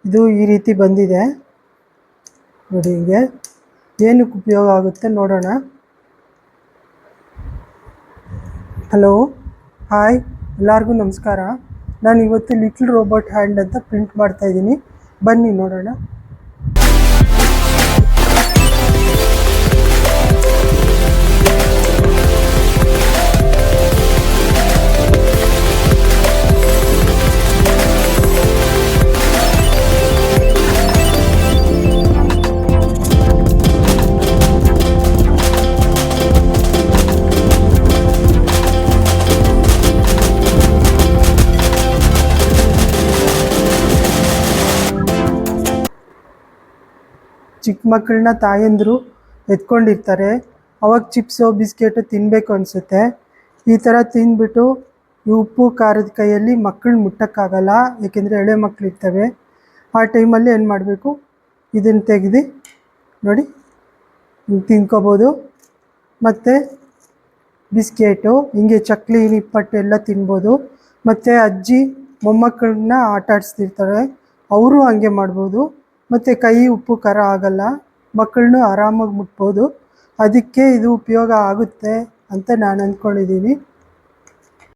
ಇದು ಈ ರೀತಿ ಬಂದಿದೆ ನೋಡಿ. ಹಿಂಗೆ ಏನಕ್ಕೆ ಉಪಯೋಗ ಆಗುತ್ತೆ ನೋಡೋಣ. ಹಲೋ, ಹಾಯ್, ಎಲ್ಲರಿಗೂ ನಮಸ್ಕಾರ. ನಾನು ಇವತ್ತು ಲಿಟ್ಲ್ ರೋಬೋಟ್ ಹ್ಯಾಂಡ್ ಅಂತ ಪ್ರಿಂಟ್ ಮಾಡ್ತಾಯಿದ್ದೀನಿ. ಬನ್ನಿ ನೋಡೋಣ. ಚಿಕ್ಕ ಮಕ್ಕಳನ್ನ ತಾಯಂದಿರು ಎತ್ಕೊಂಡಿರ್ತಾರೆ, ಅವಾಗ ಚಿಪ್ಸು ಬಿಸ್ಕೆಟು ತಿನ್ನಬೇಕು ಅನಿಸುತ್ತೆ. ಈ ಥರ ತಿಂದ್ಬಿಟ್ಟು ಈ ಉಪ್ಪು ಖಾರದ ಕೈಯಲ್ಲಿ ಮಕ್ಕಳು ಮುಟ್ಟೋಕ್ಕಾಗಲ್ಲ, ಏಕೆಂದರೆ ಎಳೆ ಮಕ್ಕಳಿರ್ತವೆ. ಆ ಟೈಮಲ್ಲಿ ಏನು ಮಾಡಬೇಕು, ಇದನ್ನು ತೆಗೆದು ನೋಡಿ ಹಿಂಗೆ ತಿನ್ಕೋಬೋದು. ಮತ್ತು ಬಿಸ್ಕೆಟು ಹಿಂಗೆ ಚಕ್ಲಿ ನಿಪ್ಪಟ್ಟು ಎಲ್ಲ ತಿನ್ಬೋದು. ಮತ್ತು ಅಜ್ಜಿ ಮೊಮ್ಮಕ್ಕಳನ್ನ ಆಟ ಆಡಿಸ್ತಿರ್ತಾರೆ, ಅವರು ಹಂಗೆ ಮಾಡ್ಬೋದು. ಮತ್ತು ಕೈ ಉಪ್ಪು ಖಾರ ಆಗಲ್ಲ, ಮಕ್ಕಳನ್ನೂ ಆರಾಮಾಗಿ ಮುಟ್ಬೋದು. ಅದಕ್ಕೆ ಇದು ಉಪಯೋಗ ಆಗುತ್ತೆ ಅಂತ ನಾನು ಅಂದ್ಕೊಂಡಿದ್ದೀನಿ.